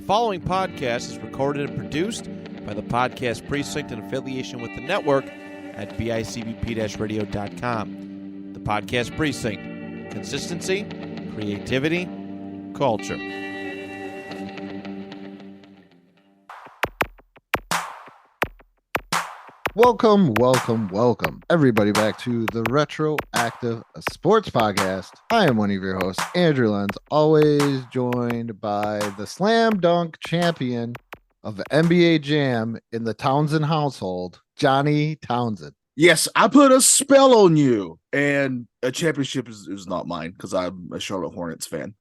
following podcast is recorded and produced by the Podcast Precinct in affiliation with the network at bicbp-radio.com. The Podcast Precinct. Consistency, creativity, culture. Welcome, everybody, back to the Retroactive Sports Podcast. I am one of your hosts, Andrew Lenz, always joined by the slam dunk champion of the NBA Jam in the Townsend household, Johnny Townsend. Yes, I put a spell on you, and a championship is not mine because I'm a Charlotte Hornets fan.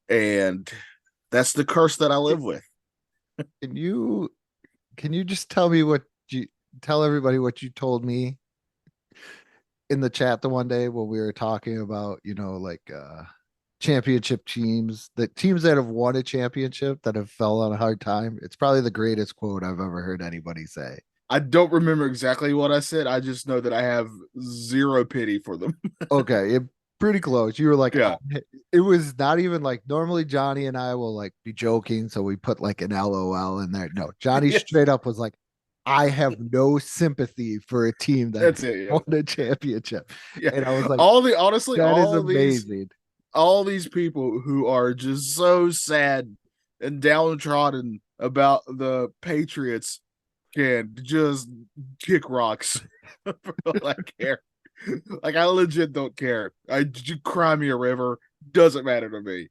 And that's the curse that I live with. Can you just tell me tell everybody what you told me in the chat the one day when we were talking about, championship teams, the teams that have won a championship that have fell on a hard time? It's probably the greatest quote I've ever heard anybody say. I don't remember exactly what I said. I just know that I have zero pity for them. Okay, pretty close. You were like, yeah. It was not even like, normally Johnny and I will like be joking, so we put like an LOL in there. No, Johnny straight up was like, I have no sympathy for a team that won a championship. Yeah. And I was like, that is amazing. All these people who are just so sad and downtrodden about the Patriots can just kick rocks for all I care. Like, I legit don't care. Cry me a river, doesn't matter to me.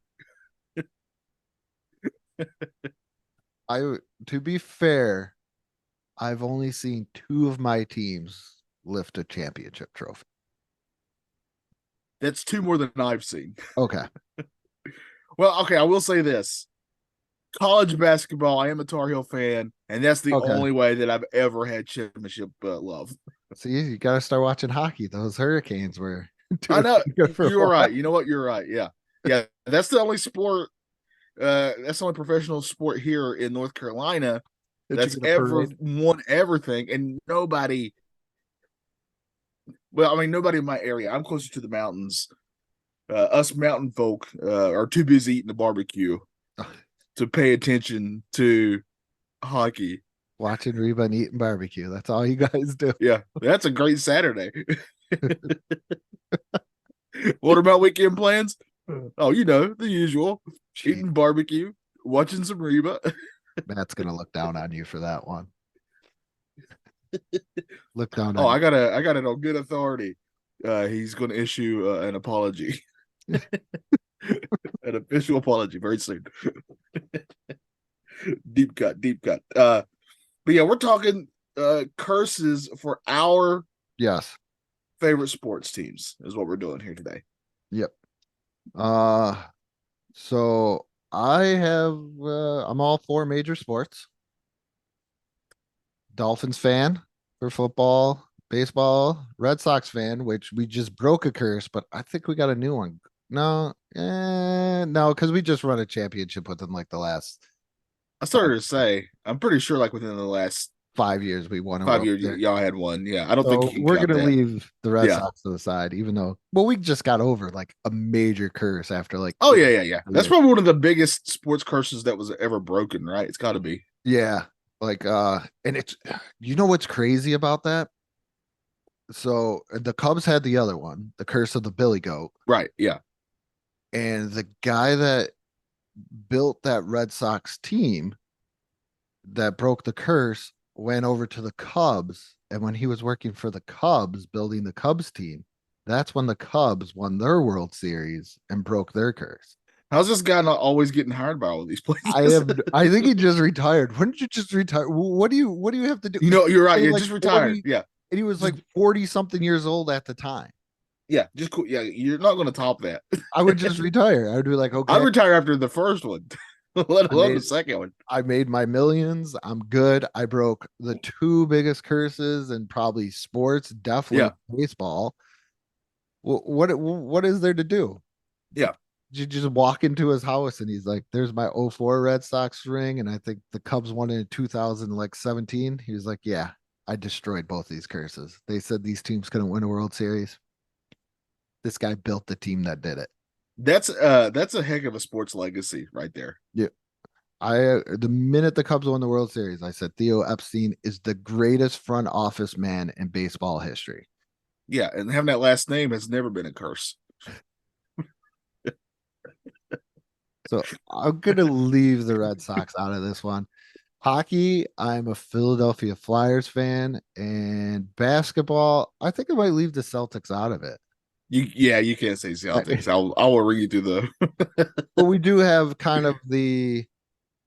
To be fair, I've only seen two of my teams lift a championship trophy. That's two more than I've seen. Okay. Well, okay, I will say this. College basketball, I am a Tar Heel fan, and that's the only way that I've ever had championship love. See, you got to start watching hockey. Those Hurricanes were. I know. You're right. You know what? You're right. Yeah. Yeah. That's the only sport. That's the only professional sport here in North Carolina that's ever won everything, and nobody. Well, I mean, nobody in my area. I'm closer to the mountains. Us mountain folk are too busy eating the barbecue to pay attention to hockey. Watching Reba and eating barbecue. That's all you guys do. Yeah, that's a great Saturday. What about weekend plans? Oh, the usual. Jeez. Eating barbecue, watching some Reba. Matt's gonna look down on you for that one. Look down. I got it on good authority. He's going to issue an apology, an official apology very soon. Deep cut. But yeah, we're talking curses for our favorite sports teams is what we're doing here today. Yep. So I have I'm all for major sports. Dolphins fan for football, baseball, Red Sox fan, which we just broke a curse, but I think we got a new one. No, because we just run a championship within like the last. I started to say, I'm pretty sure like within the last 5 years we won. 5 years, y'all had one. Yeah, I don't think we're gonna leave the Red Sox to the side, even though we just got over like a major curse after like. Oh yeah. That's probably one of the biggest sports curses that was ever broken, right? It's got to be. Yeah. Like, and it's, what's crazy about that? So the Cubs had the other one, the curse of the Billy Goat. Right. Yeah. And the guy that built that Red Sox team that broke the curse went over to the Cubs. And when he was working for the Cubs, building the Cubs team, that's when the Cubs won their World Series and broke their curse. How's this guy not always getting hired by all of these places? I think he just retired. When did you just retire? What do you have to do? You're right. Yeah, just retired. Yeah. And he was like 40 something years old at the time. Yeah, just cool. Yeah, you're not going to top that. I would just retire. I would be like, okay. I'd retire after the first one, let alone the second one. I made my millions. I'm good. I broke the two biggest curses in probably sports, definitely baseball. What is there to do? Yeah. You just walk into his house and he's like, there's my 04 Red Sox ring. And I think the Cubs won in 2017. He was like, yeah, I destroyed both these curses. They said these teams couldn't win a World Series. This guy built the team that did it. That's a heck of a sports legacy right there. Yeah. The minute the Cubs won the World Series, I said Theo Epstein is the greatest front office man in baseball history. Yeah, and having that last name has never been a curse. So I'm gonna leave the Red Sox out of this one. Hockey, I'm a Philadelphia Flyers fan, and basketball, I think I might leave the Celtics out of it. You can't say Celtics. I will read you through the. But we do have kind of the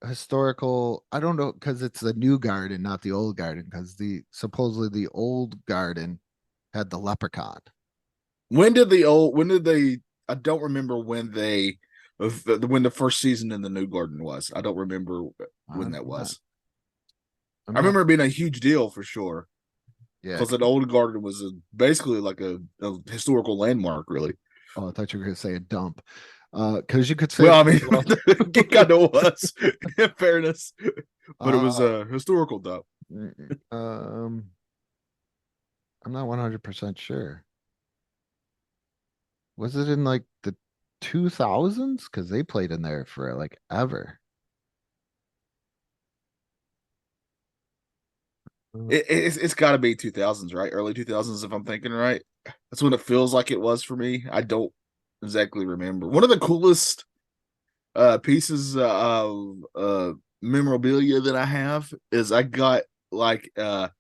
historical, I don't know, because it's the new garden, not the old garden, because the supposedly the old garden had the leprechaun. When did they? I don't remember when the first season in the new garden was. I don't remember when that was. I remember it being a huge deal for sure. Yeah, because an old garden was basically like a historical landmark, really. Oh, I thought you were going to say a dump. Because you could say, well, I mean, it kind of was, in fairness, but it was uh, a historical dump. I'm not 100% sure. Was it in like the 2000s? Because they played in there for like ever. It's got to be 2000s, right? Early 2000s, if I'm thinking right. That's when it feels like it was for me. I don't exactly remember. One of the coolest pieces of memorabilia that I have is I got a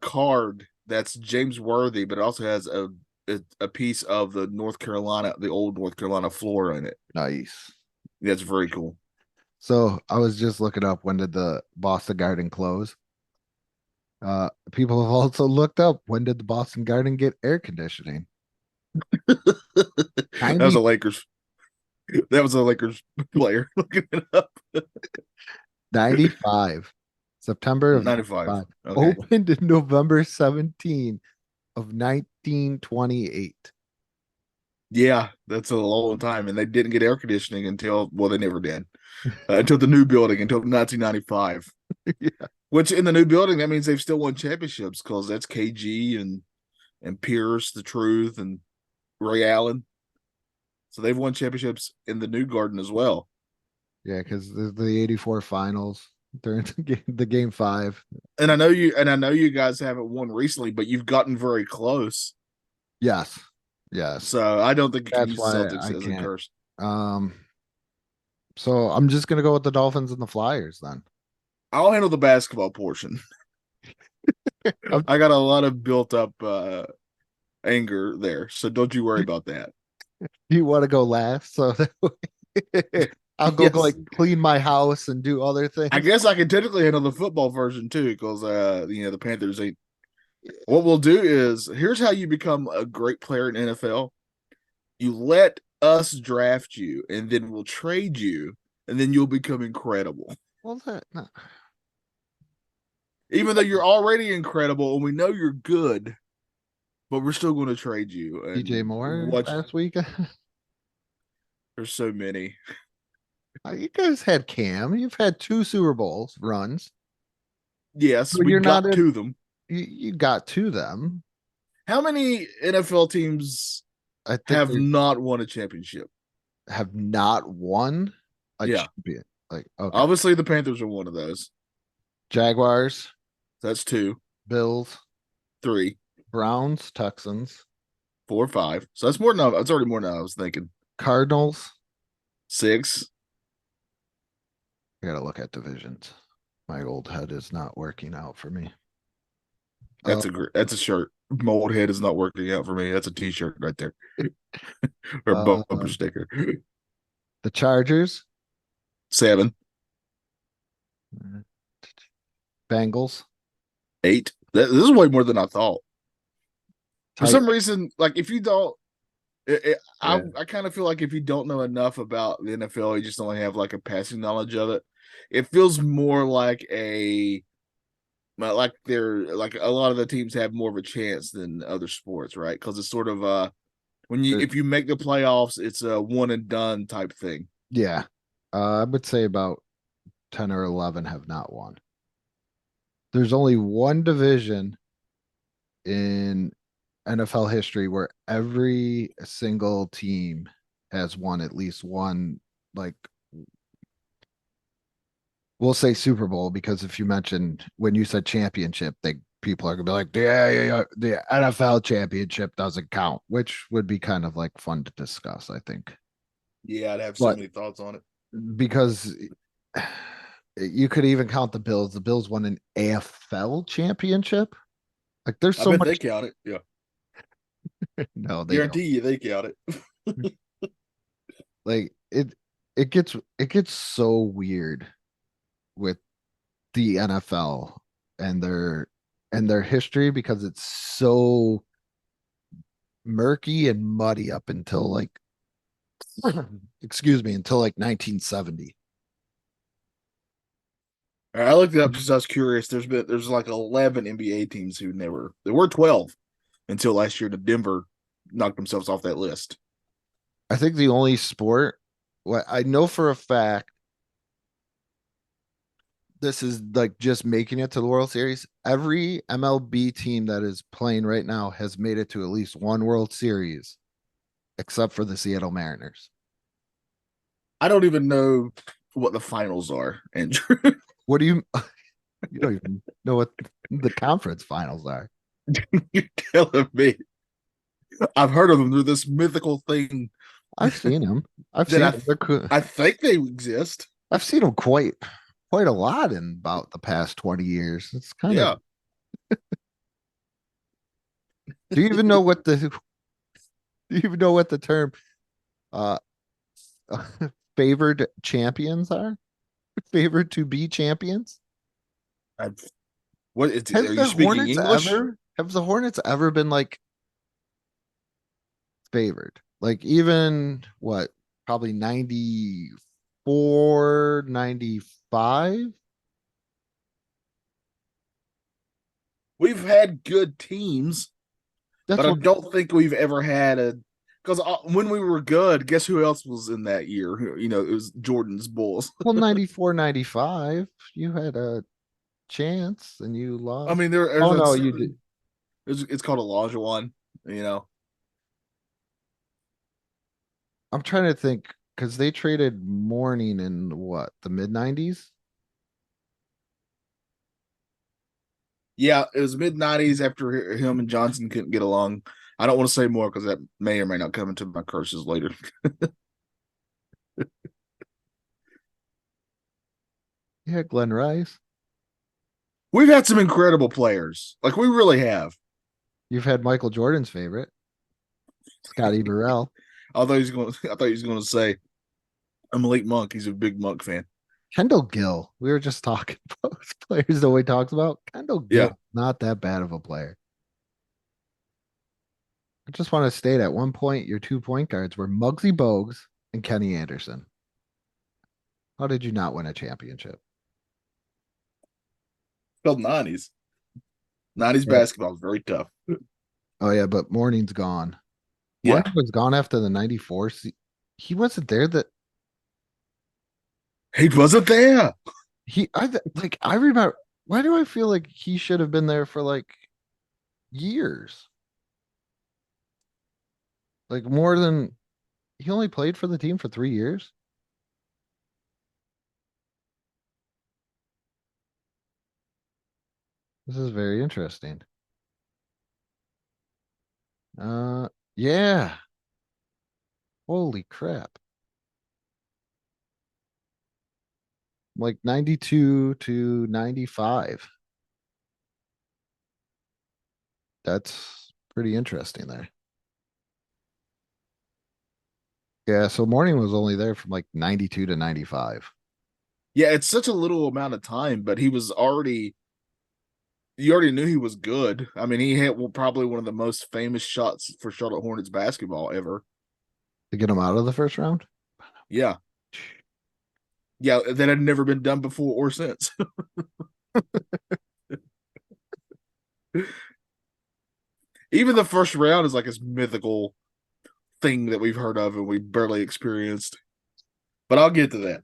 card that's James Worthy, but it also has a piece of the old North Carolina floor in it. Nice. That's very cool. So I was just looking up, when did the Boston Garden close? People have also looked up, when did the Boston Garden get air conditioning? That was a Lakers. That was a Lakers player looking it up. 95. September of 95. 95. Okay. Opened in November 17 of 1928. Yeah, that's a long time. And they didn't get air conditioning until, well, they never did. Until the new building, until 1995. Yeah. Which in the new building, that means they've still won championships, because that's KG and Pierce, the Truth, and Ray Allen. So they've won championships in the new garden as well. Yeah, because the 84 finals during the game 5. And I know you guys haven't won recently, but you've gotten very close. Yes. Yes. So I don't think you can That's use why Celtics I as a can't. curse. So I'm just gonna go with the Dolphins and the Flyers then. I'll handle the basketball portion. I got a lot of built up anger there, so don't you worry about that. You want to go last? So I'll go Yes. like clean my house and do other things. I guess I can technically handle the football version too, because the Panthers ain't. What we'll do is, here's how you become a great player in NFL. You let us draft you, and then we'll trade you, and then you'll become incredible. Well, no. Even though you're already incredible and we know you're good, but we're still going to trade you. And DJ Moore last week. There's so many. You guys had Cam. You've had 2 Super Bowls runs. Yes, So we you're got not to them. You got to them. How many NFL teams I think have not won a championship? have not won a Yeah. champion. Like, okay. Obviously, the Panthers are one of those. Jaguars, That's 2, Bills, 3, Browns, Texans, 4, 5. So that's more than that's already more than I was thinking. Cardinals. 6. I gotta look at divisions. My old head is not working out for me. That's a shirt. My old head is not working out for me. That's a T-shirt right there, or bumper sticker. The Chargers, 7, Bengals, 8. This is way more than I thought. For Titans. some reason, like if you don't, Yeah. I kind of feel like if you don't know enough about the NFL, you just only have like a passing knowledge of it. It feels more like they're like a lot of the teams have more of a chance than other sports, right? Because it's sort of if you make the playoffs, it's a one and done type thing. Yeah. I would say about 10 or 11 have not won. There's only one division in NFL history where every single team has won at least one, like we'll say Super Bowl because if you mentioned when you said championship, people are gonna be like, yeah, the NFL championship doesn't count, which would be kind of like fun to discuss, I think. Yeah, I'd have so But many thoughts on it. because you could even count the Bills. The Bills won an AFL championship. Like there's I so bet they much. count it. Yeah, No, they don't. guarantee you they count it. Like it gets so weird with the NFL and their history because it's so murky and muddy up until like excuse me, until like 1970. I looked it up because I was curious. There's like 11 NBA teams who never. There were 12 until last year. The Denver knocked themselves off that list. I think the only sport what I know for a fact this is like just making it to the World Series. Every MLB team that is playing right now has made it to at least one World Series, except for the Seattle Mariners. I don't even know what the finals are, Andrew. What do you don't even know what the conference finals are? You're telling me. I've heard of them. They're this mythical thing I've seen them. I've that seen them. They're cool. I think they exist. I've seen them quite a lot in about the past 20 years. It's kind of Yeah. do you even know what the do you even know what the term uh favored champions are? Favored to be champions? I've, what is it? Has Are you the speaking Hornets English? ever have the Hornets ever been like favored? Like even what, probably 94, 95? We've had good teams, but That's I what don't think we've ever had a. Because when we were good, guess who else was in that year? You know, it was Jordan's Bulls. well 94, 95. You had a chance and you I lost. mean, there's Oh a no, you did. certain. It's called a Olajuwon. You know, I'm trying to think because they traded Morning in what, the mid 90s? yeah, it was mid '90s after him and Johnson couldn't get along. I don't want to say more because that may or may not come into my curses later. Yeah, Glenn Rice. We've had some incredible players, like we really have. You've had Michael Jordan's favorite, Scotty Burrell. I thought he was going to say Malik Monk. He's a big Monk fan. Kendall Gill. We were just talking about players that we talked about. Kendall Yeah, Gill, not that bad of a player. I just want to state at one point your two point guards were Muggsy Bogues and Kenny Anderson. How did you not win a championship? called '90s. '90s Yeah. basketball is very tough. Oh yeah, but Morning's gone. Yeah, Morning was gone after the 94. He wasn't there that he wasn't there. like I remember why do I feel like he should have been there for like years? Like more than he only played for the team for 3 years. This is very interesting. Yeah. Holy crap. Like 92 to 95. That's pretty interesting there. Yeah, so Morning was only there from like 92 to 95. Yeah, it's such a little amount of time, but he was already. You already knew he was good. I mean, he had probably one of the most famous shots for Charlotte Hornets basketball ever. To get him out of the first round. Yeah, yeah, that had never been done before or since. Even the first round is like this mythical thing that we've heard of and we barely experienced. But I'll get to that.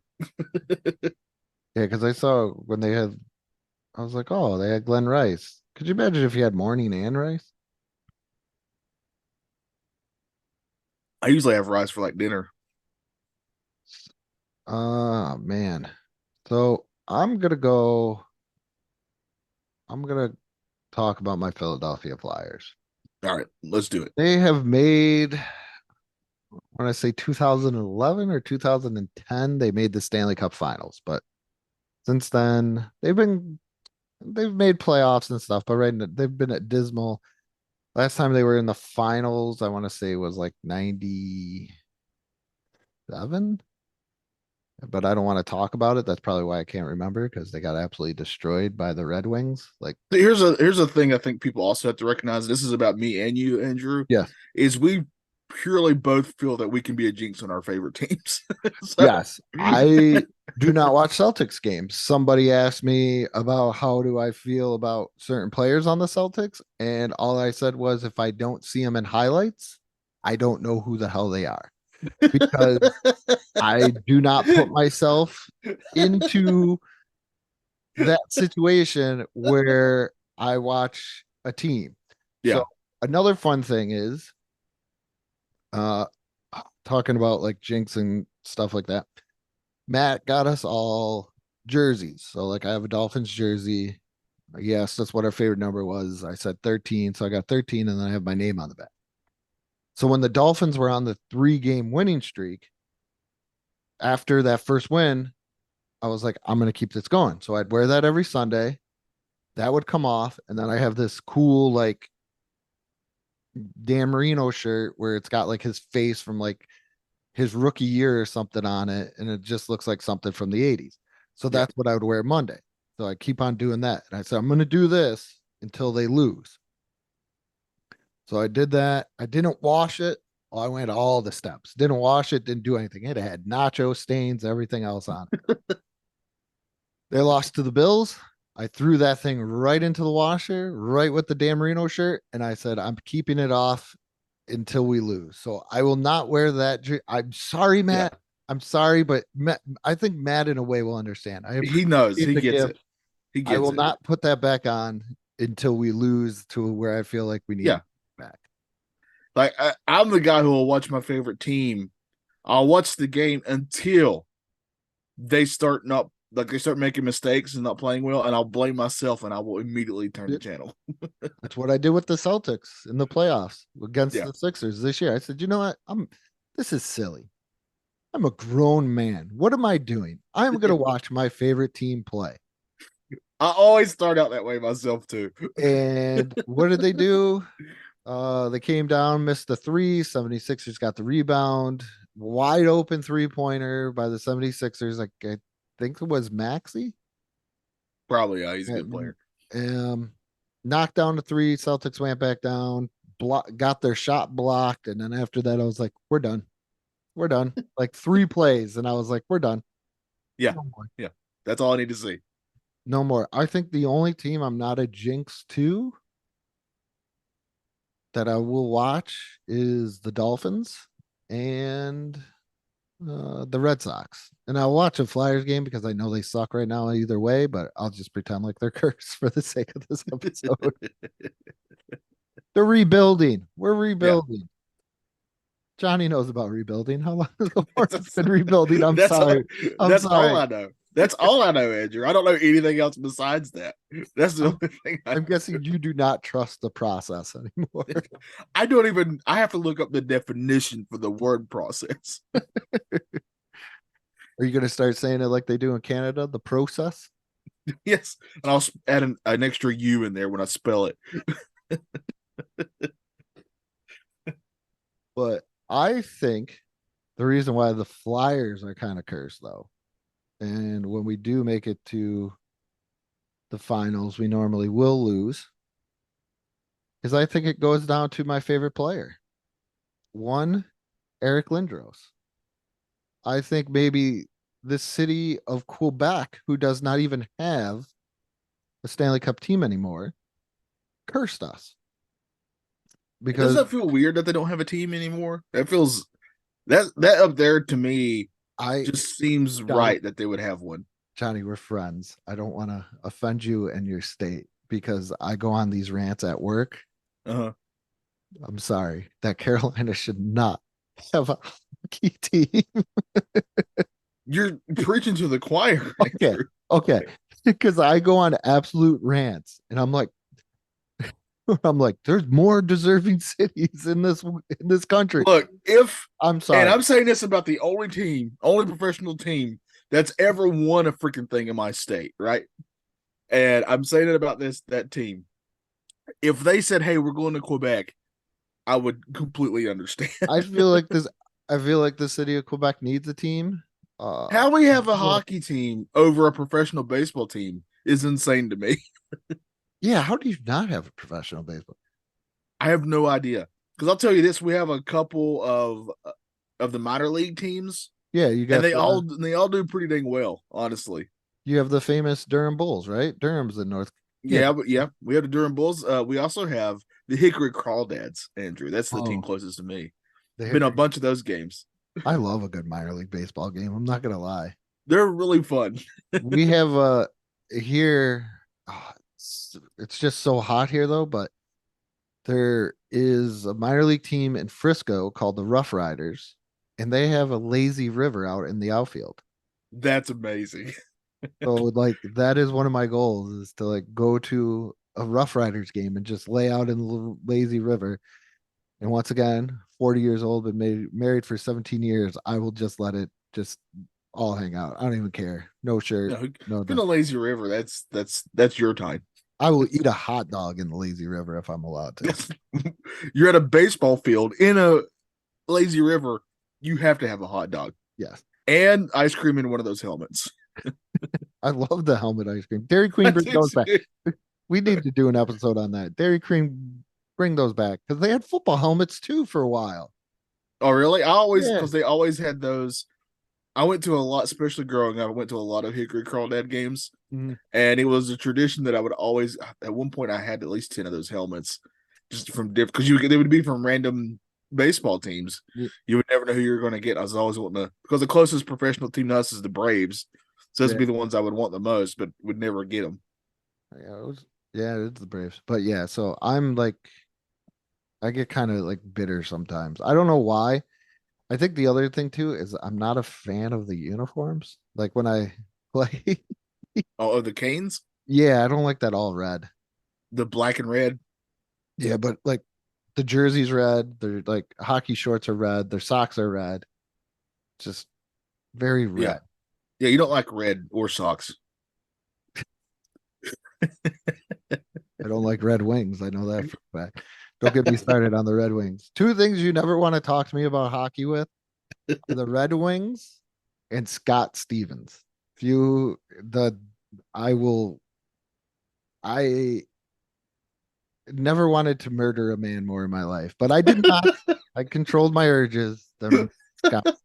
Yeah, because I saw when they had, I was like, oh, they had Glenn Rice. Could you imagine if you had Morning and Rice? I usually have rice for like dinner. Man. So I'm gonna go. I'm gonna talk about my Philadelphia Flyers. All right, let's do it. They have made, when I say 2011 or 2010, they made the Stanley Cup Finals. But since then, they've made playoffs and stuff. But right now, they've been at dismal. Last time they were in the finals, I want to say was like 97, but I don't want to talk about it. That's probably why I can't remember because they got absolutely destroyed by the Red Wings. Like, Here's a thing I think people also have to recognize. This is about me and you, Andrew. yes, Is we purely both feel that we can be a jinx on our favorite teams. So, yes, I do not watch Celtics games. Somebody asked me about how do I feel about certain players on the Celtics, and all I said was if I don't see them in highlights, I don't know who the hell they are because I do not put myself into that situation where I watch a team. yeah, So another fun thing is uh talking about like jinx and stuff like that. Matt got us all jerseys. So like I have a Dolphins jersey. Yes, that's what our favorite number was. I said 13, so I got 13 and then I have my name on the back. So when the Dolphins were on the 3-game winning streak, after that first win, I was like, I'm gonna keep this going. So I'd wear that every Sunday. That would come off, and then I have this cool like Dan Marino shirt where it's got like his face from like his rookie year or something on it, and it just looks like something from the 80s. So yeah. that's what I would wear Monday. So I keep on doing that. And I said, I'm gonna do this until they lose. So I did that. I didn't wash it. Well, I went all the steps. Didn't wash it, didn't do anything. It had nacho stains, everything else on it. They lost to the Bills. I threw that thing right into the washer, right with the Dan Marino shirt, and I said, I'm keeping it off until we lose. So I will not wear that. I'm sorry, Yeah. Matt. I'm sorry, but Matt, I think Matt in a way will understand. I He knows. appreciate He the gets gift. it. He I gets will it. not put that back on until we lose to where I feel like we need Yeah. it back. Like I'm the guy who will watch my favorite team. I'll watch the game until they start not like they start making mistakes and not playing well, and I'll blame myself and I will immediately turn the channel. That's what I did with the Celtics in the playoffs against Yeah. the Sixers this year. I said, you know what? This is silly. I'm a grown man. What am I doing? I'm going to watch my favorite team play. I always start out that way myself too. And what did they do? They came down, missed the three. 76ers got the rebound. Wide open 3-pointer by the 76ers. Like I think it was Maxey. Probably, yeah, he's a good player. Knocked down the three. Celtics went back down, got their shot blocked. And then after that, I was like, we're done. We're done. Like 3 plays. And I was like, we're done. Yeah. No more. Yeah. That's all I need to see. No more. I think the only team I'm not a jinx to that I will watch is the Dolphins and the Red Sox. And I'll watch a Flyers game because I know they suck right now either way, but I'll just pretend like they're cursed for the sake of this episode. They're rebuilding. We're rebuilding. Johnny knows about rebuilding. How long has the Hornets been rebuilding? I'm sorry. That's all I know. That's all I know, Andrew. I don't know anything else besides that. That's the only thing I'm guessing you do not trust the process anymore. I have to look up the definition for the word process. Are you going to start saying it like they do in Canada, the process? Yes. And I'll add an extra U in there when I spell it. But I think the reason why the Flyers are kind of cursed, though, and when we do make it to the finals, we normally will lose, is I think it goes down to my favorite player. One, Eric Lindros. I think maybe the city of Quebec, who does not even have a Stanley Cup team anymore, cursed us. Because Does that feel weird that they don't have a team anymore? That feels that up there to me just seems right that they would have one. Johnny, we're friends. I don't want to offend you and your state because I go on these rants at work. Uh-huh. I'm sorry. That Carolina should not have a hockey team. You're preaching to the choir. Okay. Okay, because I go on absolute rants, and I'm like, there's more deserving cities in this country. Look, if I'm and sorry. I'm saying this about the only professional team that's ever won a freaking thing in my state, right? And I'm saying it about that team. If they said, "Hey, we're going to Quebec," I would completely understand. I feel like this. I feel like the city of Quebec needs a team. How we have a Well, hockey team over a professional baseball team is insane to me. yeah. How do you not have a professional baseball? I have no idea. Because I'll tell you this: we have a couple of the minor league teams, Yeah, you and got they all do pretty dang well, honestly. you have the famous Durham Bulls, right? Durham's in North. Yeah. Yeah, we have the Durham Bulls. We also have the Hickory Crawdads, Andrew. That's the team Oh, closest to me. the Been a Hickory. bunch of those games. I love a good minor league baseball game. I'm not gonna lie. They're really fun. We have here. It's just so hot here though, but there is a minor league team in Frisco called the Rough Riders, and they have a lazy river out in the outfield. That's amazing. So like that is one of my goals is to like go to a Rough Riders game and just lay out in the lazy river. And once again, 40 years old, but married for 17 years, I will just let it just all hang out. I don't even care. No shirt, No, no in a lazy river, that's your time. I will eat a hot dog in the lazy river if I'm allowed to. You're at a baseball field in a lazy river. You have to have a hot dog Yes. and ice cream in one of those helmets. I love the helmet ice cream. Dairy Queen, bring those back. We need to do an episode on that. Dairy Queen, bring those back because they had football helmets too for a while. Oh, really? I always Yeah. because they always had those. I went to a lot, especially growing up. I went to a lot of Hickory Crawdad games, Mhm. and it was a tradition that I would always. At one point, I had at least 10 of those helmets, just from different because they would be from random baseball teams. Yeah. You would never know who you were going to get. I was always wanting to because the closest professional team to us is the Braves, so those would Yeah. be the ones I would want the most, but would never get them. Yeah, it's the Braves. But yeah, so I'm like, I get kind of like bitter sometimes. I don't know why. I think the other thing too is I'm not a fan of the uniforms. Like when I play, Oh, the Canes, yeah, I don't like that all red. the black and red. Yeah, but like the jersey's red, their like hockey shorts are red, their socks are red. Just very Yeah, red. yeah. You don't like red or socks. I don't like Red Wings. I know that for a fact. Don't get me started on the Red Wings. Two things you never want to talk to me about hockey with are the Red Wings and Scott Stevens. If you the I will I never wanted to murder a man more in my life, but I did not. I controlled my urges. Then Scott.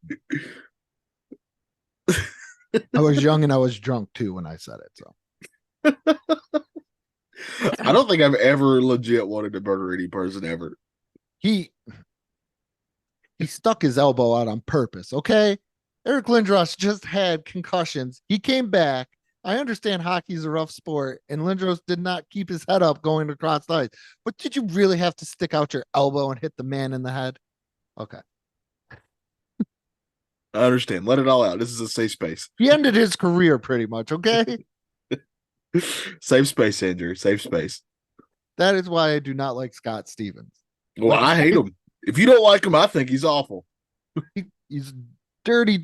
I was young and I was drunk too when I said it. So I don't think I've ever legit wanted to murder any person ever. he he stuck his elbow out on purpose. Okay, Eric Lindros just had concussions. He came back. I understand hockey's a rough sport, and Lindros did not keep his head up going across the ice. But did you really have to stick out your elbow and hit the man in the head? Okay. I understand. Let it all out. This is a safe space. He ended his career pretty much. Okay. Safe space, Andrew. Safe space. That is why I do not like Scott Stevens. Well, Like, I hate him. If you don't like him, I think he's awful. he's dirty,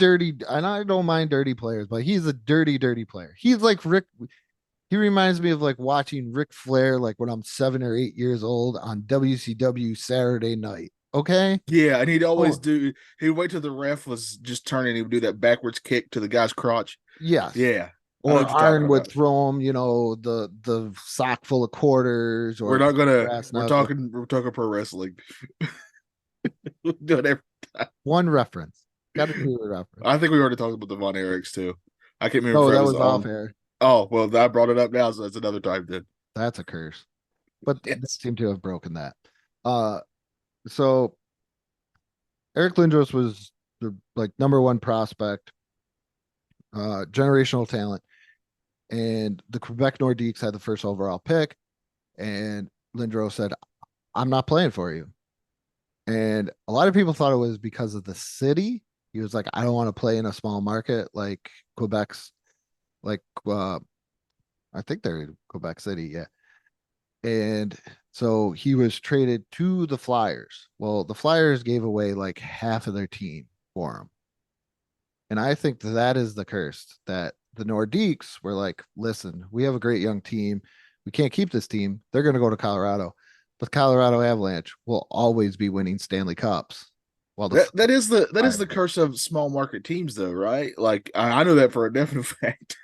and I don't mind dirty players, but he's a dirty player. He's like Rick. He reminds me of like watching Ric Flair, like when I'm 7 or 8 years old on WCW Saturday night. Okay. Yeah, and he'd always Oh, do. He'd wait till the ref was just turning. He would do that backwards kick to the guy's crotch. yes. Yeah, I know Or what you're talking Iron would about. throw him, the sock full of quarters We're or not gonna. brass We're knuckles. talking. We're talking pro wrestling. We're doing every time. One reference. Got to do a reference. I think we already talked about the Von Erichs too. I can't remember No, if that that was was off on. air. Oh well, I brought it up now, so that's another time then. That's a curse. But they Yes. seem to have broken that. Uh, so Eric Lindros was the like number one prospect, generational talent, and the Quebec Nordiques had the first overall pick. And Lindros said, "I'm not playing for you." And a lot of people thought it was because of the city. He was like, "I don't want to play in a small market like Quebec's like I think they're Quebec City, yeah. And so he was traded to the Flyers. Well, the Flyers gave away like half of their team for him. And I think that is the curse that the Nordiques were like, listen, we have a great young team. We can't keep this team. They're going to go to Colorado. But Colorado Avalanche will always be winning Stanley Cups. While That is the curse of small market teams, though, right? Like I know that for a definite fact.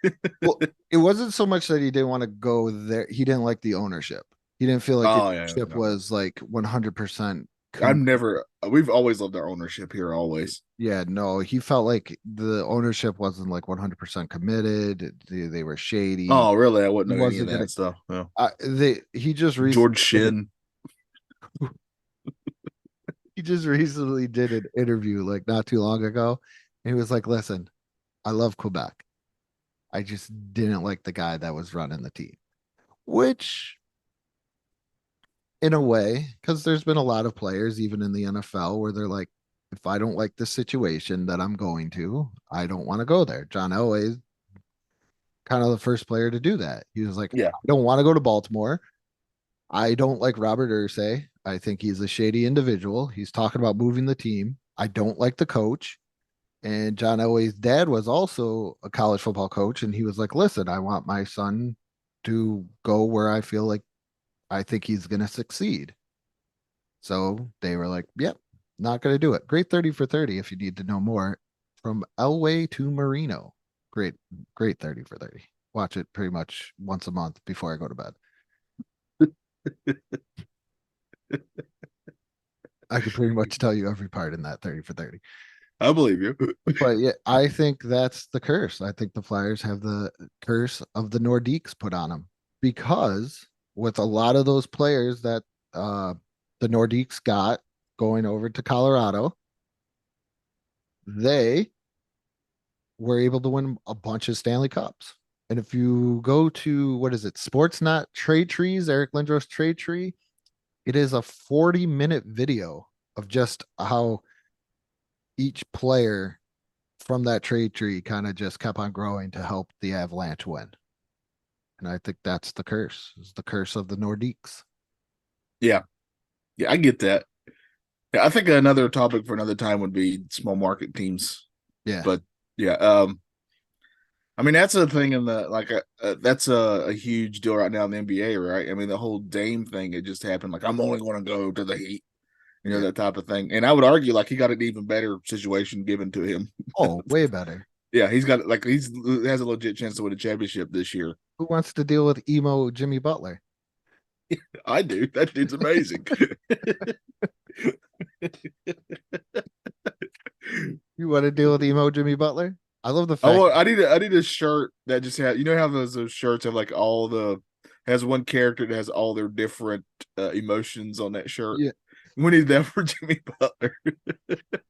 well, it wasn't so much that he didn't want to go there. He didn't like the ownership. He didn't feel like the ownership was like 100%. We've always loved our ownership here, always. Yeah, no, he felt like the ownership wasn't like 100% committed. They were shady. Oh, really? I wouldn't know any wasn't of that gonna- stuff. No. He just George Shin. he just recently did an interview like not too long ago. And he was like, listen, I love Quebec. I just didn't like the guy that was running the team, which in a way, because there's been a lot of players, even in the NFL, where they're like, if I don't like the situation that I'm going to, I don't want to go there. John Elway is kind of the first player to do that. He was like, Yeah. I don't want to go to Baltimore. I don't like Robert Ursay. I think he's a shady individual. He's talking about moving the team. I don't like the coach. And John Elway's dad was also a college football coach. And he was like, listen, I want my son to go where I feel like I think he's going to succeed. So they were like, yep, not going to do it. Great 30 for 30 if you need to know more. From Elway to Marino. Great 30 for 30. Watch it pretty much once a month before I go to bed. I could pretty much tell you every part in that 30 for 30. I believe you. But yeah, I think that's the curse. I think the Flyers have the curse of the Nordiques put on them because with a lot of those players that the Nordiques got going over to Colorado, they were able to win a bunch of Stanley Cups. And if you go to what is it, Sportsnet Trade Trees, Eric Lindros Trade Tree, it is a 40-minute video of just how each player from that trade tree kind of just kept on growing to help the Avalanche win. And I think that's the curse. It's the curse of the Nordiques. Yeah. Yeah, I get that. Yeah, I think another topic for another time would be small market teams. Yeah. But yeah, I mean that's a thing in the that's a huge deal right now in the NBA, right? I mean the whole Dame thing, it just happened. Like I'm only going to go to the Heat, that type of thing. And I would argue like he got an even better situation given to him. Oh, way better. Yeah, he has a legit chance to win a championship this year. Who wants to deal with emo Jimmy Butler? I do. That dude's amazing. You want to deal with emo Jimmy Butler? I love the fact. I need a shirt that just has, how those shirts have like has one character that has all their different emotions on that shirt. Yeah. We need that for Jimmy Butler.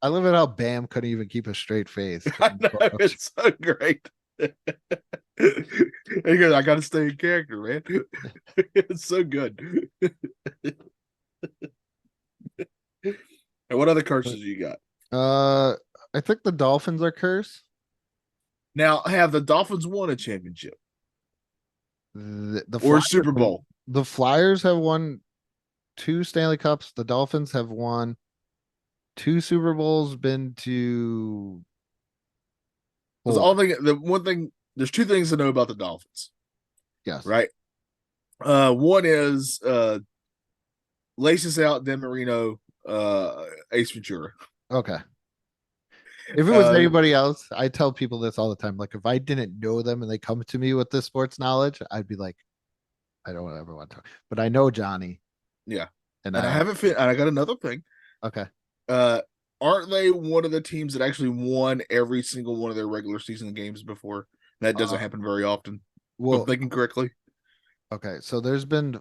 I love it how Bam couldn't even keep a straight face. I know, it's so great. He goes, I gotta stay in character, man. It's so good. And what other curses you got? I think the Dolphins are cursed. Now, have the Dolphins won a championship The or a Flyers- Super Bowl? The Flyers have won 2 Stanley Cups. The Dolphins have won 2 Super Bowls, been to There's 2 things to know about the Dolphins. yes. Right. One is lace us out, Dan Marino, Ace Ventura. Okay. If it was anybody else, I tell people this all the time. Like if I didn't know them and they come to me with this sports knowledge, I'd be like, I don't ever want to talk. But I know Johnny. Yeah. And I haven't fit. And I got another thing. Okay. Aren't they one of the teams that actually won every single one of their regular season games before? That doesn't happen very often. Well, if I'm thinking correctly. Okay, so there's been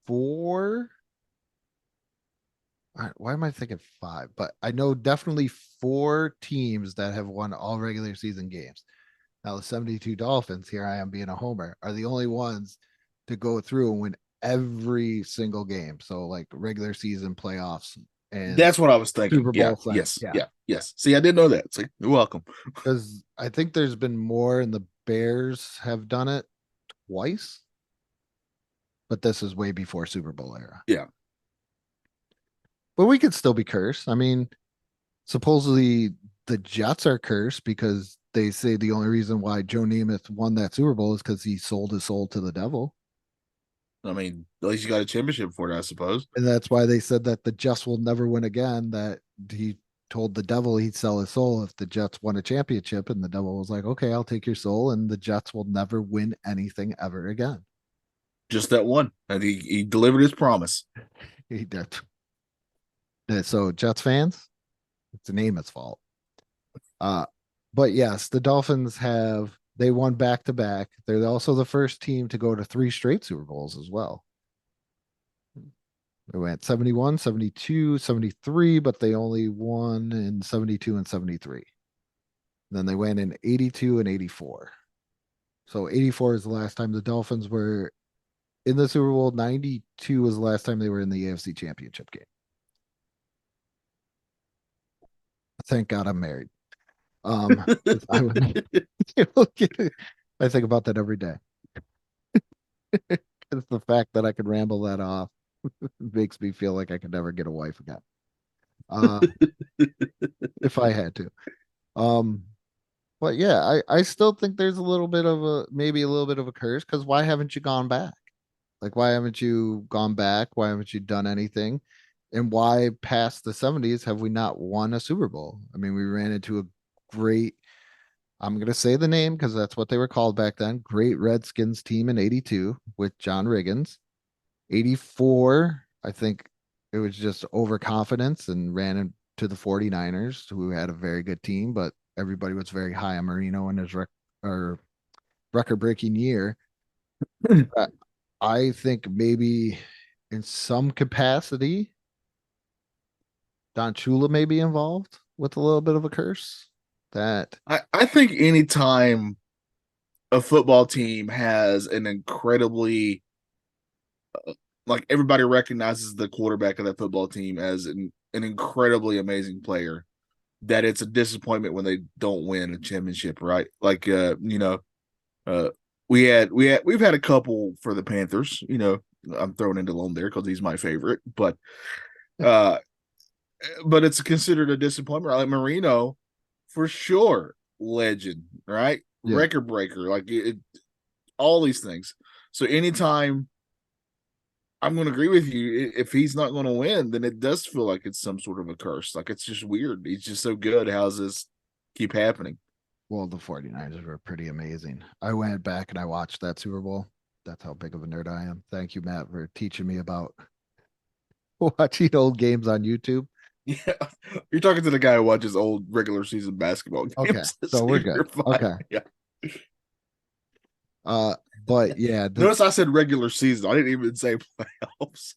4. Why am I thinking 5? But I know definitely 4 teams that have won all regular season games. Now the 72 Dolphins, here I am being a homer, are the only ones to go through and win every single game. So like regular season, playoffs, and that's what I was thinking. Super Yeah. Bowl. Yes. Yeah. Yes. See, I didn't know that. So you're welcome. Because I think there's been more in the Bears have done it twice, but this is way before Super Bowl era. Yeah. But we could still be cursed. I mean, supposedly the Jets are cursed because they say the only reason why Joe Namath won that Super Bowl is because he sold his soul to the devil. I mean, at least you got a championship for it, I suppose. And that's why they said that the Jets will never win again. That he told the devil he'd sell his soul if the Jets won a championship. And the devil was like, okay, I'll take your soul. And the Jets will never win anything ever again. Just that one. And he delivered his promise. He did. So Jets fans, it's Namath's fault. But yes, the Dolphins they won back to back. They're also the first team to go to 3 straight Super Bowls as well. They went 71, 72, 73, but they only won in 72 and 73. Then they went in 82 and 84. So 84 is the last time the Dolphins were in the Super Bowl. 92 was the last time they were in the AFC Championship game. Thank God I'm married. I think about that every day. It's the fact that I could ramble that off makes me feel like I could never get a wife again. If I had to. But yeah, I still think there's maybe a little bit of a curse because why haven't you gone back? Like, why haven't you gone back? Why haven't you done anything? And why past the 70s have we not won a Super Bowl? I mean, we ran into a great, I'm going to say the name because that's what they were called back then. Great Redskins team in 82 with John Riggins. 84, I think it was just overconfidence and ran into the 49ers, who had a very good team, but everybody was very high on Marino in his record-breaking year. I think maybe in some capacity, Don Shula may be involved with a little bit of a curse. I think anytime a football team has an incredibly like everybody recognizes the quarterback of that football team as an incredibly amazing player, that it's a disappointment when they don't win a championship, right? Like we've had a couple for the Panthers, I'm throwing in Delhomme there because he's my favorite, but it's considered a disappointment. Like Marino, for sure, legend, right? Yeah. Record breaker, like all these things. So anytime, I'm going to agree with you, if he's not going to win, then it does feel like it's some sort of a curse. Like it's just weird. He's just so good. How does this keep happening? Well, the 49ers were pretty amazing. I went back and I watched that Super Bowl. That's how big of a nerd I am. Thank you, Matt, for teaching me about watching old games on YouTube. Yeah, you're talking to the guy who watches old regular season basketball games. Okay, so we're good. Okay. Yeah. But yeah, notice I said regular season. I didn't even say playoffs.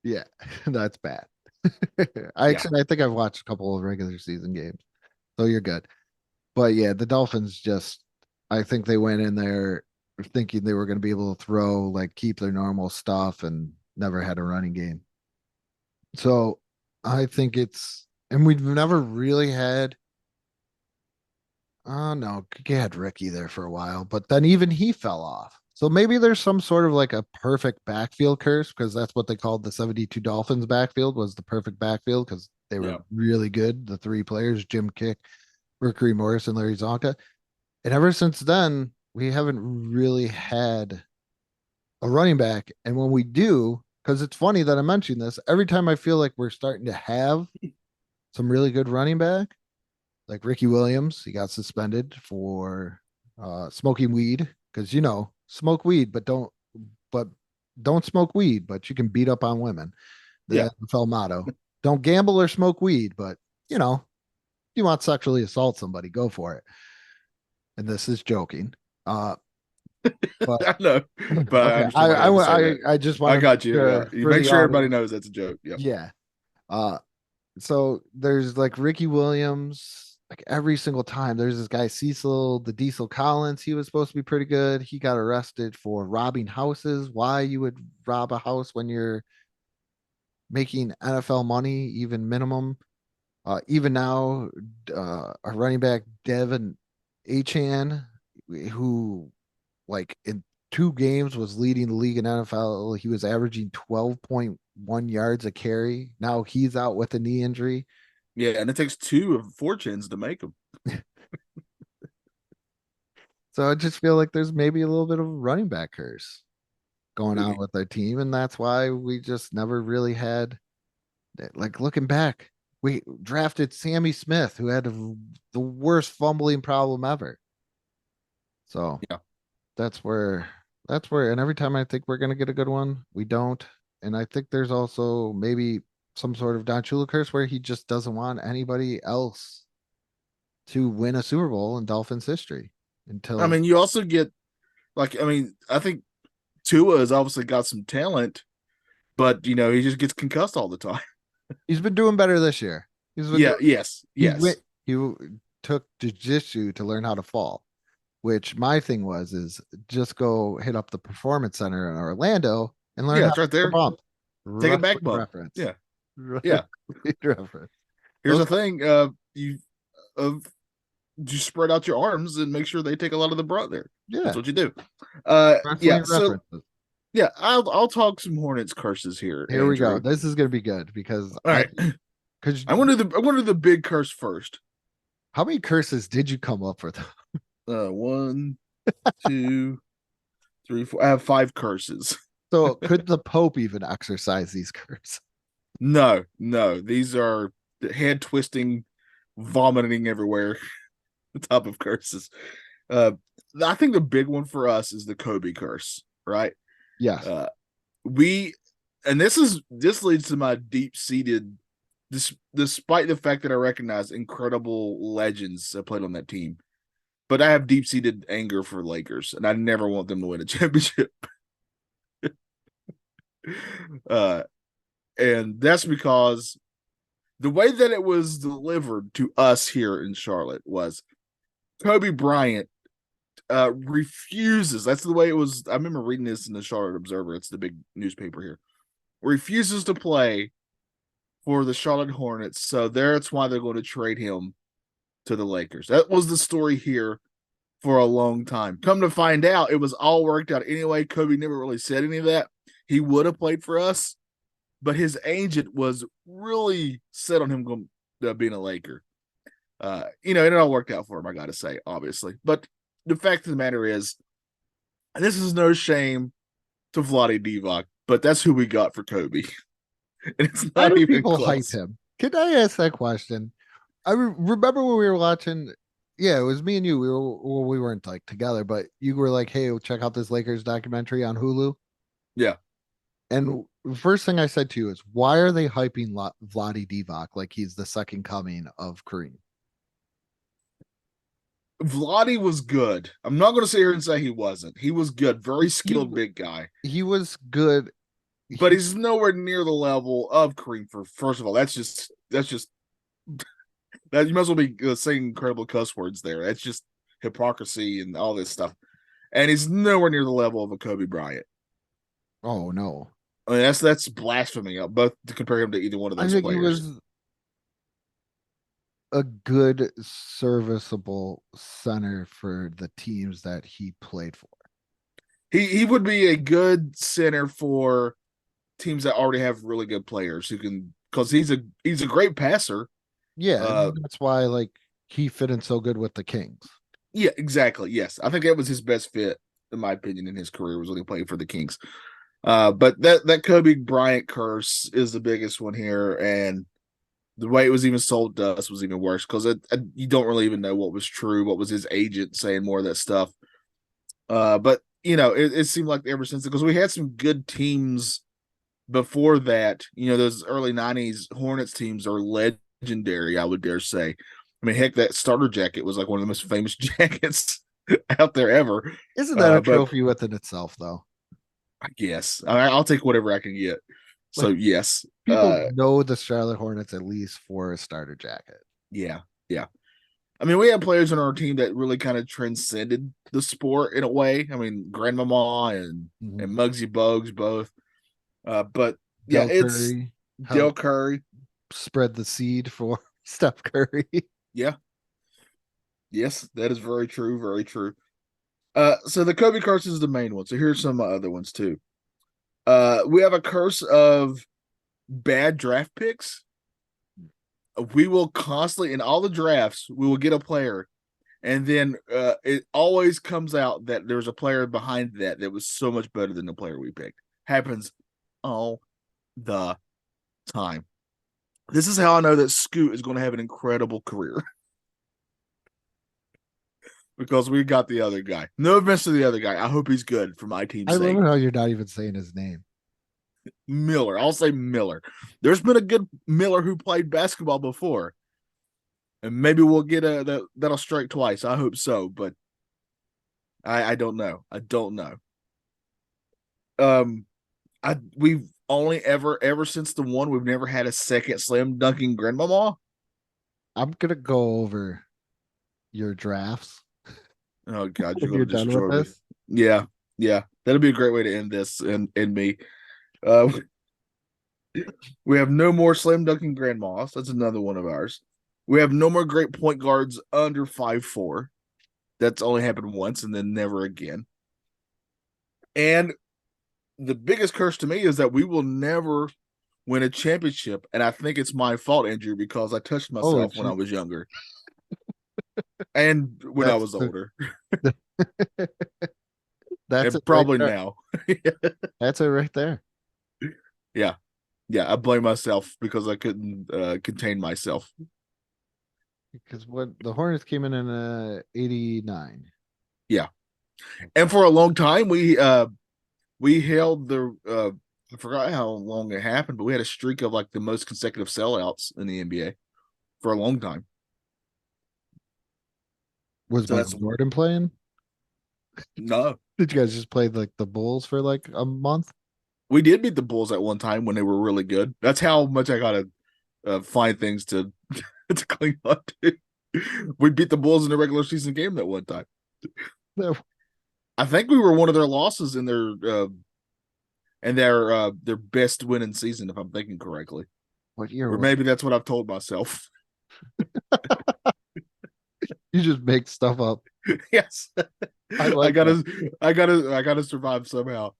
Yeah, that's bad. I think I've watched a couple of regular season games, so you're good. But yeah, the Dolphins I think they went in there thinking they were going to be able to throw, like keep their normal stuff, and never had a running game. So I think and we've never really had. Oh no, you had Ricky there for a while, but then even he fell off. So maybe there's some sort of like a perfect backfield curse because that's what they called the 72 Dolphins backfield, was the perfect backfield because they were really good. The 3 players, Jim Kick, Mercury Morris, and Larry Zonka. And ever since then, we haven't really had a running back. And when we do, because it's funny that I mentioned this, every time I feel like we're starting to have some really good running back, like Ricky Williams, he got suspended for smoking weed because smoke weed, but don't smoke weed, but you can beat up on women. The NFL motto: don't gamble or smoke weed, but if you want to sexually assault somebody, go for it. And this is joking. But I know, but okay, I just want I got you. You make sure everybody knows that's a joke. Yeah. So there's like Ricky Williams. Like every single time, there's this guy Cecil, the Diesel Collins. He was supposed to be pretty good. He got arrested for robbing houses. Why you would rob a house when you're making NFL money, even minimum? Even now, our running back Devin Achan, who like in 2 games was leading the league in NFL. He was averaging 12.1 yards a carry. Now he's out with a knee injury. Yeah, and it takes 2 of fortunes to make them. So I just feel like there's maybe a little bit of a running back curse going on Okay. with our team, and that's why we just never really had. Like looking back, we drafted Sammy Smith, who had the worst fumbling problem ever. So Yeah. that's where, and every time I think we're gonna get a good one, we don't. And I think there's also maybe some sort of Don Shula curse where he just doesn't want anybody else to win a Super Bowl in Dolphins history I until mean, you also get I think Tua has obviously got some talent, but he just gets concussed all the time. he's been doing better this year. He's been Yeah, doing, yes, he yes. went he took jujitsu to learn how to fall, which my thing is just go hit up the performance center in Orlando and learn Yeah, how it's to right take a there. bump. Take a Right back bump. reference. Yeah, Right yeah. reference. Here's the thing, uh you spread out your arms and make sure they take a lot of the brunt there. That's Yeah, what you do. Yeah, wrestling so references. yeah, I'll talk some Hornets curses here, Here we go. Andrew. This is gonna be good because All right. because I want to do the big curse first. how many curses did you come up with? 1, 2, 3, 4. I have 5 curses. So could the Pope even exercise these curses? No, no. These are head twisting, vomiting everywhere type of curses. Uh I think the big one for us is the Kobe curse, right? Yes. Uh we and this leads to my deep-seated despite the fact that I recognize incredible legends that played on that team. But I have deep-seated anger for Lakers, and I never want them to win a championship. uh and that's because the way that it was delivered to us here in Charlotte was Kobe Bryant refuses. That's the way it was. I remember reading this in the Charlotte Observer. It's the big newspaper here. Refuses to play for the Charlotte Hornets. So that's why they're going to trade him to the Lakers. That was the story here for a long time. Come to find out, it was all worked out anyway. Kobe never really said any of that. He would have played for us, but his agent was really set on him going being a Laker. It all worked out for him, I got to say, obviously. But the fact of the matter is, and this is no shame to Vlade Divac, but that's who we got for Kobe. And it's How not do even people hype close. him? Can I ask that question? I remember when we were watching. Yeah, it was me and you. We weren't like together, but you were like, "Hey, check out this Lakers documentary on Hulu." Yeah. And the first thing I said to you is, "Why are they hyping Vladi Divac like he's the second coming of Kareem?" Vlade was good. I'm not going to sit here and say he wasn't. He was good. Very skilled big guy. He was good, But he's nowhere near the level of Kareem. For first of all, that's just that you might as well be saying incredible cuss words there. That's just hypocrisy and all this stuff. And he's nowhere near the level of a Kobe Bryant. Oh no, I mean, that's blasphemy. Both to compare him to either one of I those think he players. was a good, serviceable center for the teams that he played for. He would be a good center for teams that already have really good players who can, because he's a great passer. Yeah, that's why like he fit in so good with the Kings. Yeah, exactly. Yes, I think that was his best fit, in my opinion, in his career was when he played for the Kings. But that Kobe Bryant curse is the biggest one here, and the way it was even sold to us was even worse because you don't really even know what was true, what was his agent saying, more of that stuff. But it seemed like ever since, because we had some good teams before that. Those early '90s Hornets teams are legendary, I would dare say. I mean, heck, that starter jacket was like one of the most famous jackets out there ever. Isn't that a But trophy within itself, though? I guess I'll take whatever I can get. So Like, yes, people know the Charlotte Hornets at least for a starter jacket. yeah, yeah. I mean, we had players on our team that really kind of transcended the sport in a way. I mean, Grandmama and Muggsy Bogues both. But yeah, Del it's Curry Del Curry spread the seed for Steph Curry. Yeah. Yes, that is very true. Very true. So the Kobe curse is the main one. So here's some other ones too. We have a curse of bad draft picks. We will constantly in all the drafts, we will get a player, and then it always comes out that there's a player behind that was so much better than the player we picked. Happens all the time. This is how I know that Scoot is going to have an incredible career. Because we got the other guy. No offense to the other guy. I hope he's good for my team's I sake. love how you're not even saying his name. Miller. I'll say Miller. There's been a good Miller who played basketball before. And maybe we'll get that'll strike twice. I hope so, but I don't know. I don't know. We've only ever since the one we've never had a second slam dunking grandmama. I'm gonna go over your drafts. Oh God, you're You're gonna done destroy with me. this. Yeah, that'll be a great way to end this and me. We have no more slam dunking grandmas. That's another one of ours. We have no more great point guards under 5'4". That's only happened once and then never again. And the biggest curse to me is that we will never win a championship. And I think it's my fault, Andrew, because I touched myself when I was younger. And when I was older. That's and probably right now. That's it right there. Yeah. Yeah, I blame myself because I couldn't contain myself. Because what the Hornets came in 89. Yeah. And for a long time we held the I forgot how long it happened, but we had a streak of like the most consecutive sellouts in the NBA for a long time. Was So Michael Jordan playing? No. Did you guys just play like the Bulls for like a month? We did beat the Bulls at one time when they were really good. That's how much I gotta find things to to cling on to. We beat the Bulls in the regular season game that one time. No. I think we were one of their losses in their best winning season, if I'm thinking correctly. What year? Or maybe that's what I've told myself. You just make stuff up. Yes. I like I gotta survive somehow.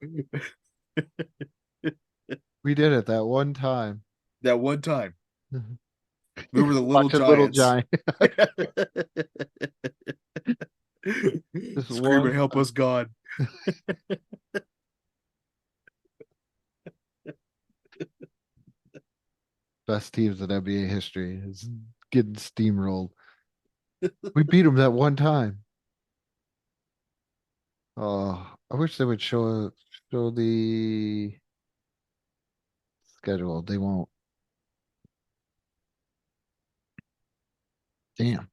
We did it that one time. That one time. We were the little Watch a giants. This Screaming, one help us, God. best teams in NBA history is getting steamrolled. We beat them that one time. Oh, I wish they would show the schedule. They won't. Damn.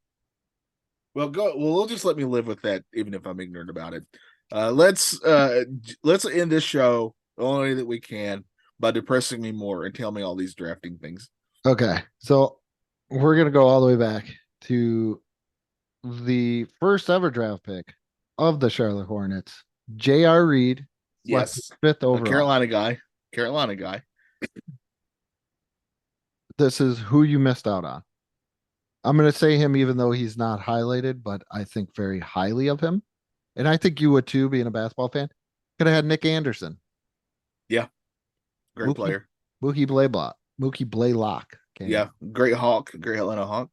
Well, we'll just let me live with that, even if I'm ignorant about it. Let's end this show the only way that we can by depressing me more and tell me all these drafting things. Okay, so we're gonna go all the way back to the first ever draft pick of the Charlotte Hornets, J.R. Reed. Yes, fifth a overall. Carolina guy. This is who you missed out on. I'm going to say him even though he's not highlighted, but I think very highly of him. And I think you would too, being a basketball fan. Could have had Nick Anderson. Yeah. Great player. Mookie Blaylock. Yeah. Great Hawk. Great Atlanta Hawk.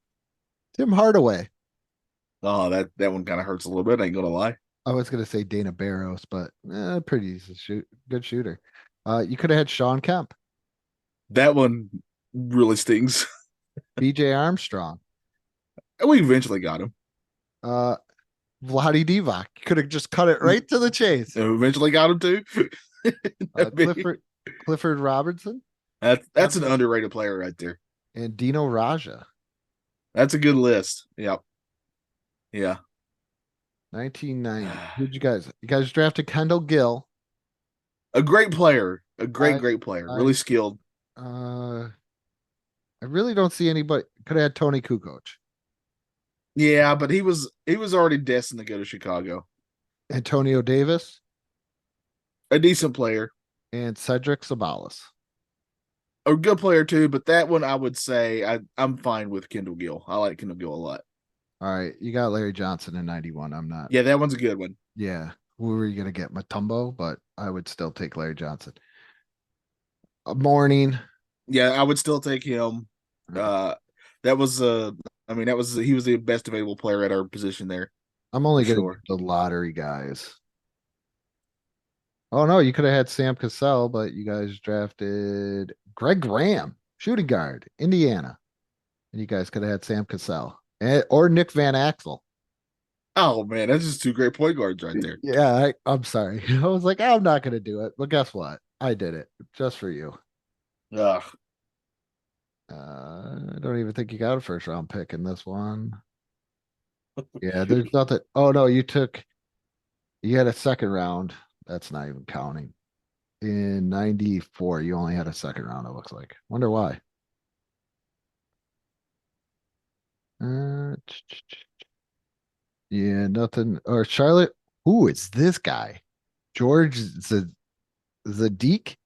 Tim Hardaway. Oh, that one kind of hurts a little bit. I ain't going to lie. I was going to say Dana Barros, but pretty decent good shooter. You could have had Sean Kemp. That one really stings. BJ Armstrong. We eventually got him. Vlade Divac. Could have just cut it right to the chase. Eventually got him too. Clifford Robertson. That's an underrated player right there. And Dino Raja. That's a good list. Yep. Yeah. 1990. Who'd you guys? You guys drafted Kendall Gill. A great player. A great player. Really skilled. I really don't see anybody. Could have had Tony Kukoc. Yeah, but he was already destined to go to Chicago. Antonio Davis. A decent player. And Cedric Sabalas. a good player too, but that one I would say I'm fine with Kendall Gill. I like Kendall Gill a lot. All right, you got Larry Johnson in 91. I'm not. Yeah, that one's a good one. Yeah, who were you gonna get? Matumbo, but I would still take Larry Johnson. A morning. Yeah, I would still take him. That was he was the best available player at our position there. I'm only For gonna sure. get the lottery guys. Oh no, you could have had Sam Cassell, but you guys drafted Greg Graham, shooting guard, Indiana, and you guys could have had Sam Cassell or Nick Van Axel. Oh man, that's just two great point guards right there. Yeah, I'm sorry. I was like, I'm not gonna do it, but guess what? I did it just for you. Ugh. I don't even think you got a first round pick in this one. Yeah, there's nothing. Oh no, you had a second round. That's not even counting. In 94, you only had a second round, it looks like. Wonder why. Yeah, nothing. Or Charlotte. Who is this guy? George Zadik?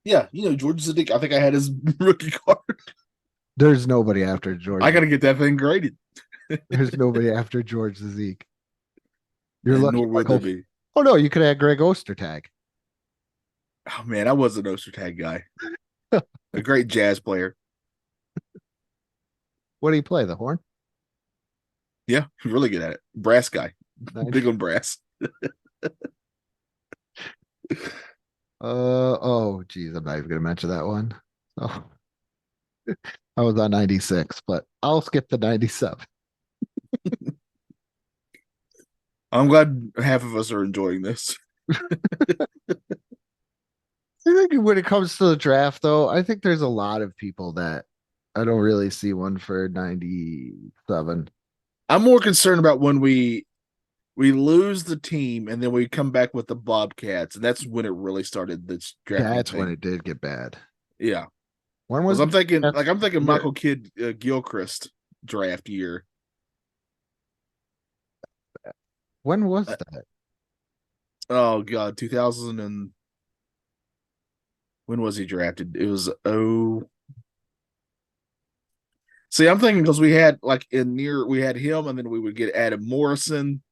Yeah, George Zadik. I think I had his rookie card. There's nobody after George. I gotta get that thing graded. There's nobody after George Zadik. You're And lucky. nor would there be. Oh no, you could have Greg Ostertag. Oh man, I was an Ostertag guy. A great jazz player. What do you play? The horn? Yeah, really good at it. Brass guy. Nice. Big on brass. Oh geez, I'm not even gonna mention that one. Oh, I was on 96, but I'll skip the 97. I'm glad half of us are enjoying this. I think when it comes to the draft, though, I think there's a lot of people that I don't really see one for 97. I'm more concerned about when we lose the team and then we come back with the Bobcats, and that's when it really started. This drafting That's thing. when it did get bad. Yeah, When was I'm thinking year? Michael Kidd Gilchrist draft year. When was that? Oh God, 2000 and when was he drafted? It was See, I'm thinking because we had we had him, and then we would get Adam Morrison.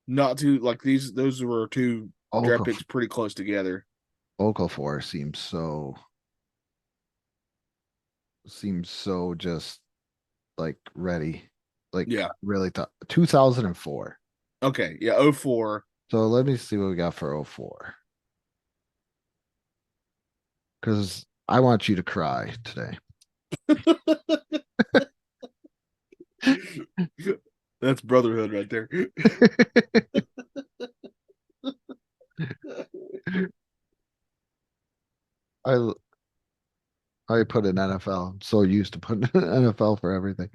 Not too like those were two draft picks pretty close together. Okafor seems so just like ready. Like Yeah. really thought 2004. Okay, yeah, 04. So let me see what we got for 04. Because I want you to cry today. That's brotherhood right there. I put in NFL. I'm so used to putting NFL for everything.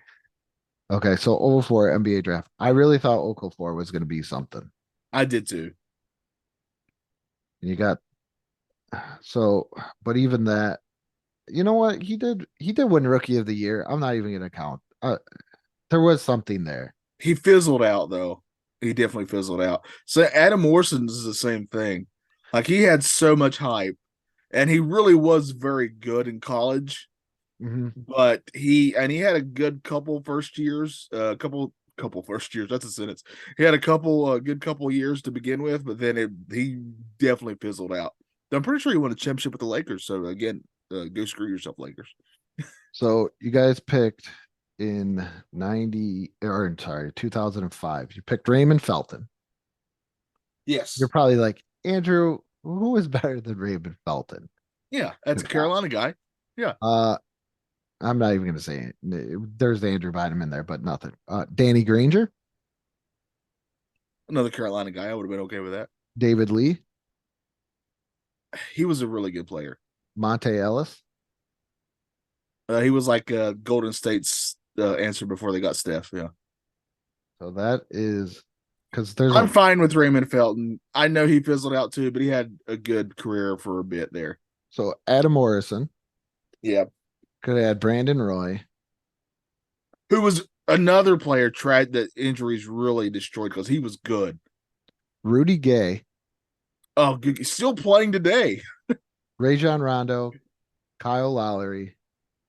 Okay, so 04 NBA draft. I really thought Okafor was going to be something. I did too. And you got but even that, you know what? He did win rookie of the year. I'm not even going to count. There was something there. He fizzled out though. He definitely fizzled out. So Adam Morrison is the same thing. Like he had so much hype, and he really was very good in college. But he had a good couple first years, couple first years. That's a sentence. He had a good couple years to begin with, but then he definitely fizzled out. I'm pretty sure he won a championship with the Lakers. So again, go screw yourself, Lakers. So you guys picked in 2005. You picked Raymond Felton. Yes. You're probably like, Andrew, who is better than Raymond Felton? Yeah, that's a Carolina guy. Yeah. I'm not even going to say it. There's the Andrew Bynum in there, but nothing. Danny Granger. Another Carolina guy. I would have been okay with that. David Lee. He was a really good player. Monte Ellis. He was like Golden State's answer before they got Steph. Yeah. So that is because I'm fine with Raymond Felton. I know he fizzled out too, but he had a good career for a bit there. So Adam Morrison. Yeah. Could have had Brandon Roy, who was another player tried that injuries really destroyed because he was good. Rudy Gay. Oh, still playing today. Rajon Rondo, Kyle Lowry,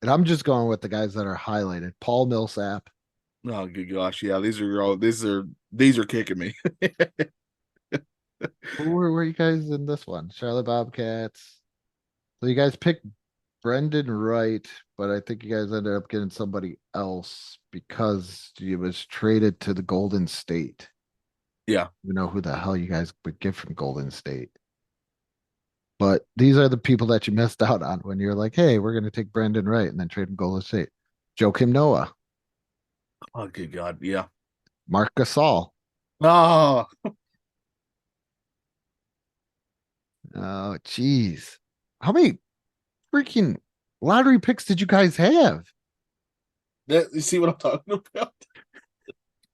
and I'm just going with the guys that are highlighted. Paul Millsap. Oh, good gosh. Yeah, these are kicking me. Who were you guys in this one? Charlotte Bobcats. So you guys picked Brendan Wright, but I think you guys ended up getting somebody else because he was traded to the Golden State. Yeah. You know who the hell you guys would get from Golden State. But these are the people that you missed out on when you're like, hey, we're going to take Brendan Wright and then trade him Golden State. Joakim Noah, Oh, good God. Yeah. Mark Gasol. Oh, Oh, geez. How many freaking lottery picks did you guys have? you see what I'm talking about?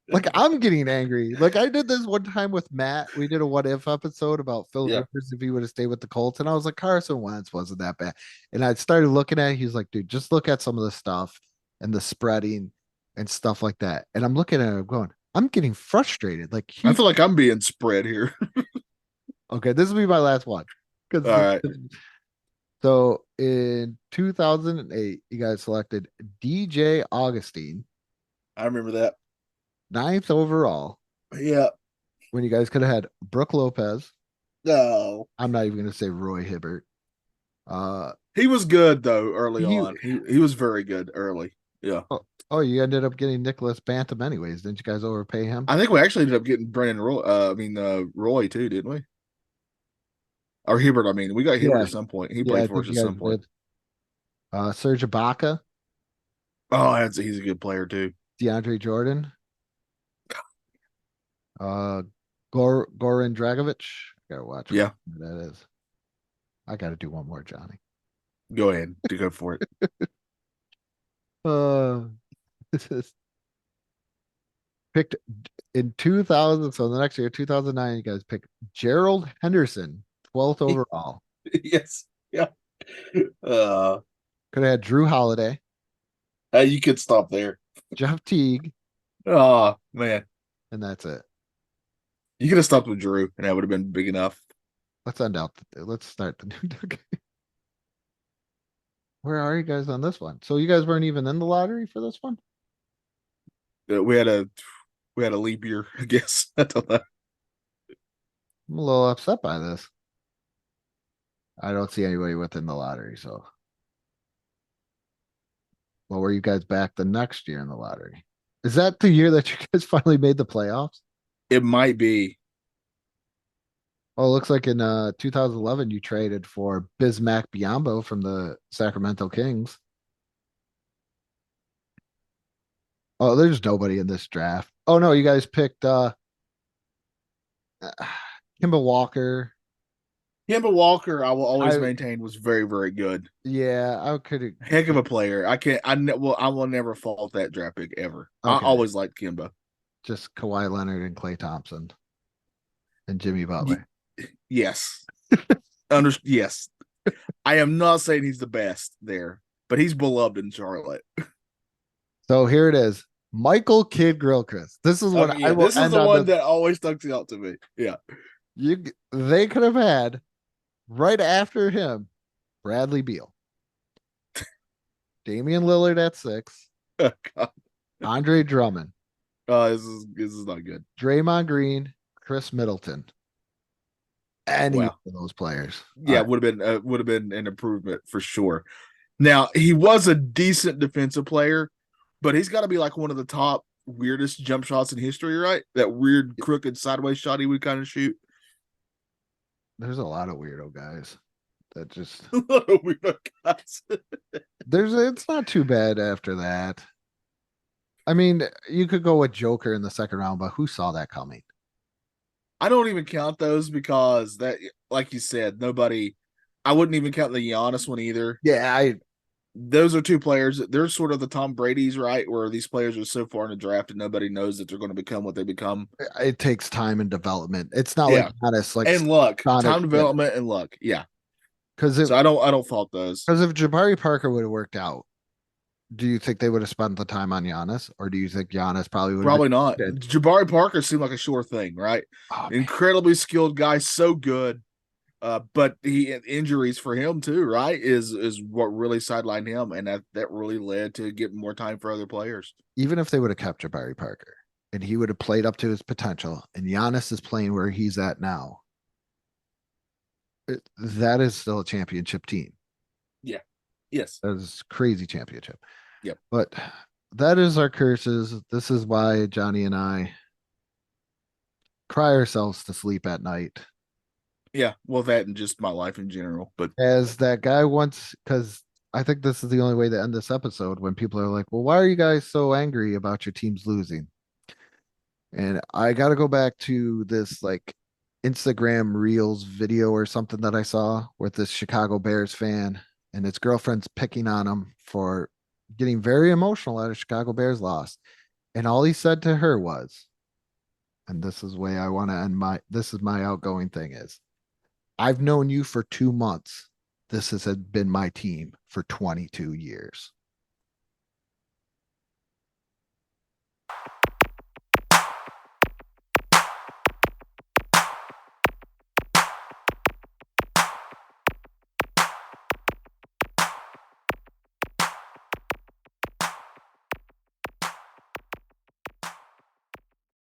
Like, I'm getting angry. Like, I did this one time with Matt. We did a what if episode about Phil Yeah. Rivers if he would have stayed with the Colts. And I was like, Carson Wentz wasn't that bad. And I started looking at it. He's like, dude, just look at some of the stuff and the spreading and stuff like that. And I'm looking at it, I'm going, I'm getting frustrated. Like, I feel like I'm being spread here. okay, this will be my last one. All right. So in 2008, you guys selected DJ Augustine, I remember that. 9th overall, Yeah. when you guys could have had Brooke Lopez. No. I'm not even going to say Roy Hibbert. He was good though early He- on. He was very good early. Yeah. Oh, you ended up getting Nicholas Bantam anyways. Didn't you guys overpay him? I think we actually ended up getting Brennan Roy too, didn't we? Or Hibbert, I mean. We got Hibbert Yeah. at some point. He Yeah, I played for us think at you some guys point. did. Serge Ibaka, Oh, he's a good player too. DeAndre Jordan, Goran Dragovic. I gotta watch Yeah. who that is. I gotta do one more, Johnny. Go ahead. Go for it. This is picked in 2000. So the next year, 2009, you guys picked Gerald Henderson, 12th overall. Yes. Yeah. Could have had Drew Holiday, You could stop there. Jeff Teague, Oh man. and that's it. You could have stopped with Drew and that would have been big enough. Let's end out. Let's start the new decade. Where are you guys on this one? So you guys weren't even in the lottery for this one? We had a leap year, I guess. I don't know. I'm a little upset by this. I don't see anybody within the lottery, so. Well, were you guys back the next year in the lottery? Is that the year that you guys finally made the playoffs? It might be. Oh, it looks like in 2011 you traded for Bismack Biyombo from the Sacramento Kings. Oh, there's nobody in this draft. Oh no, you guys picked Kemba Walker. Kemba Walker, I will always I- maintain, was very, very good. Yeah, I could. Heck of a player. I will never fault that draft pick ever. I Okay. always liked Kemba. Just Kawhi Leonard and Klay Thompson and Jimmy Butler. Yes. Yes. I am not saying he's the best there, but he's beloved in Charlotte. So here it is. Michael Kidd Gilchrist. This is what I will this is end the on one this. that always stuck out to me. Yeah. They could have had right after him Bradley Beal, Damian Lillard at 6, Oh, God. Andre Drummond, This is not good. Draymond Green, Chris Middleton. Any Wow. of those players. Yeah, would have been an improvement for sure. Now, he was a decent defensive player, but he's got to be like one of the top weirdest jump shots in history, right? That weird crooked sideways shot he would kind of shoot. There's a lot of weirdo guys that just A lot of weirdo guys. it's not too bad after that. I mean, you could go with Joker in the second round, but who saw that coming? I don't even count those because that, like you said, nobody. I wouldn't even count the Giannis one either. Yeah, Those are two players. They're sort of the Tom Brady's, right? Where these players are so far in the draft and nobody knows that they're going to become what they become. it takes time and development. It's not Yeah. like Giannis, like And luck, Sonic, time development, and luck. Yeah. because So I don't fault those. if Jabari Parker would have worked out, do you think they would have spent the time on Giannis, or do you think Giannis probably would? Probably not. dead. Jabari Parker seemed like a sure thing, right? Oh, man. Incredibly skilled guy, so good. But injuries for him too, right? Is what really sidelined him, and that really led to getting more time for other players. Even if they would have kept Jabari Parker and he would have played up to his potential, and Giannis is playing where he's at now, that is still a championship team. Yeah. Yes. That is crazy championship. Yep. But that is our curses. This is why Johnny and I cry ourselves to sleep at night. Yeah. Well, that and just my life in general. But As that guy once, because I think this is the only way to end this episode when people are like, well, why are you guys so angry about your teams losing? And I got to go back to this like Instagram Reels video or something that I saw with this Chicago Bears fan and his girlfriend's picking on him for getting very emotional at a Chicago Bears loss. And all he said to her was, and this is the way I want to end this is my outgoing thing is, I've known you for 2 months. This has been my team for 22 years.